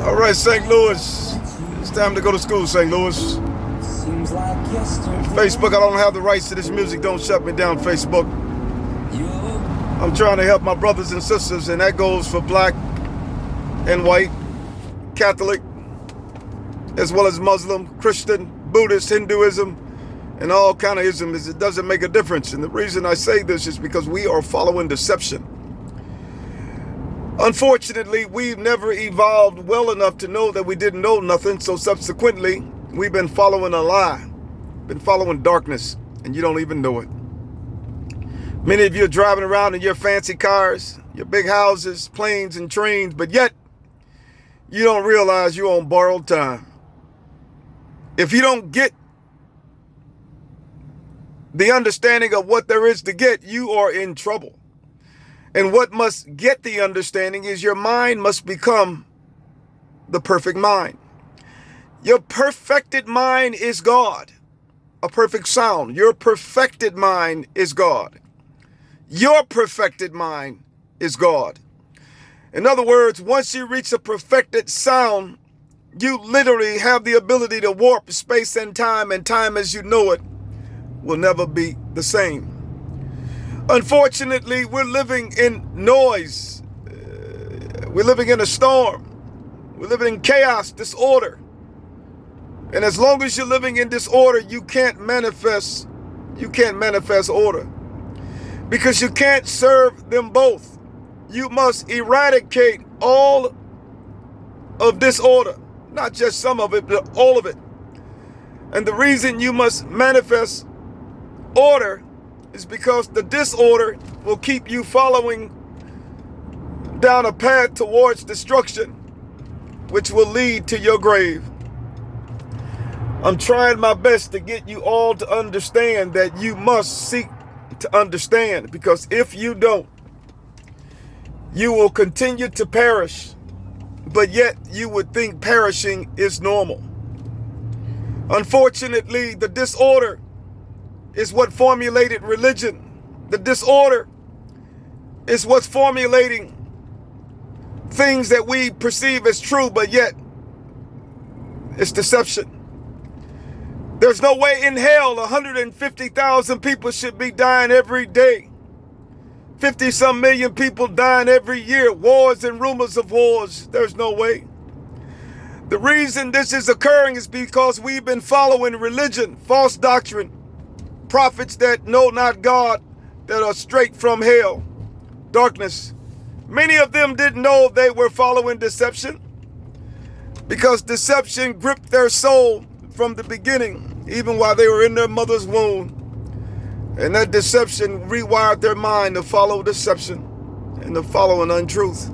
All right, St. Louis. It's time to go to school, St. Louis. Facebook, I don't have the rights to this music. Don't shut me down, Facebook. I'm trying to help my brothers and sisters, and that goes for black and white, Catholic, as well as Muslim, Christian, Buddhist, Hinduism, and all kind of isms. It doesn't make a difference. And the reason I say this is because we are following deception. Unfortunately, we've never evolved well enough to know that we didn't know nothing. So subsequently, we've been following a lie, been following darkness, and you don't even know it. Many of you are driving around in your fancy cars, your big houses, planes, and trains, but yet you don't realize you're on borrowed time. If you don't get the understanding of what there is to get, you are in trouble. And what must get the understanding is your mind must become the perfect mind. Your perfected mind is God. A perfect sound. Your perfected mind is God. Your perfected mind is God. In other words, once you reach a perfected sound, you literally have the ability to warp space and time as you know it will never be the same. Unfortunately, we're living in noise. We're living in a storm. We're living in chaos, disorder. And as long as you're living in disorder, you can't manifest order. Because you can't serve them both. You must eradicate all of disorder. Not just some of it, but all of it. And the reason you must manifest order is because the disorder will keep you following down a path towards destruction, which will lead to your grave. I'm trying my best to get you all to understand that you must seek to understand, because if you don't, you will continue to perish, but yet you would think perishing is normal. Unfortunately, the disorder is what formulated religion. The disorder is what's formulating things that we perceive as true, but yet it's deception. There's no way in hell 150,000 people should be dying every day. 50-some million people dying every year. Wars and rumors of wars. There's no way. The reason this is occurring is because we've been following religion, false doctrine, prophets that know not God, that are straight from hell, darkness. Many of them didn't know they were following deception, because deception gripped their soul from the beginning, even while they were in their mother's womb. And that deception rewired their mind to follow deception and to follow an untruth.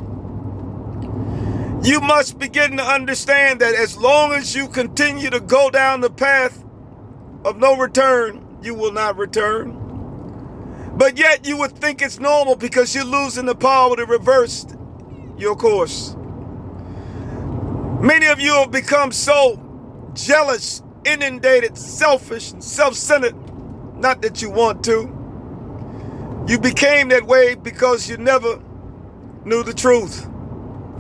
You must begin to understand that as long as you continue to go down the path of no return, you will not return. But yet you would think it's normal because you're losing the power to reverse your course. Many of you have become so jealous, inundated, selfish, and self-centered. Not that you want to. You became that way because you never knew the truth.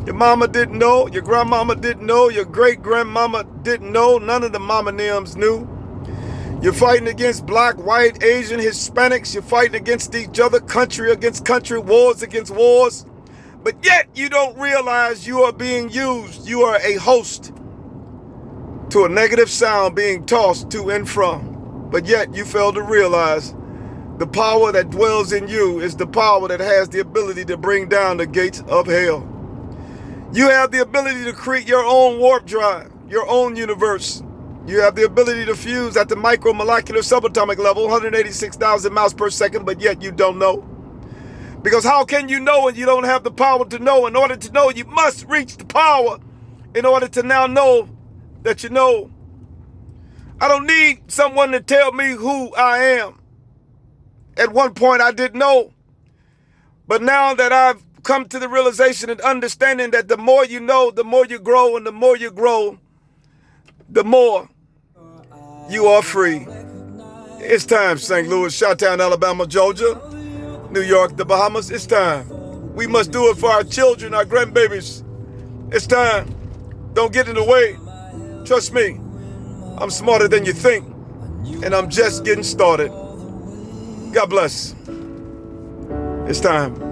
Your mama didn't know, your grandmama didn't know, your great-grandmama didn't know, none of the mama names knew. You're fighting against black, white, Asian, Hispanics. You're fighting against each other, country against country, wars against wars. But yet you don't realize you are being used. You are a host to a negative sound being tossed to and from. But yet you fail to realize the power that dwells in you is the power that has the ability to bring down the gates of hell. You have the ability to create your own warp drive, your own universe. You have the ability to fuse at the micromolecular subatomic level, 186,000 miles per second, but yet you don't know. Because how can you know when you don't have the power to know? In order to know, you must reach the power in order to now know that you know. I don't need someone to tell me who I am. At one point, I didn't know. But now that I've come to the realization and understanding that the more you know, the more you grow, and the more you grow, the more you are free. It's time, St. Louis, Chi-Town, Alabama, Georgia, New York, the Bahamas. It's time. We must do it for our children, our grandbabies. It's time. Don't get in the way. Trust me, I'm smarter than you think, and I'm just getting started. God bless. It's time.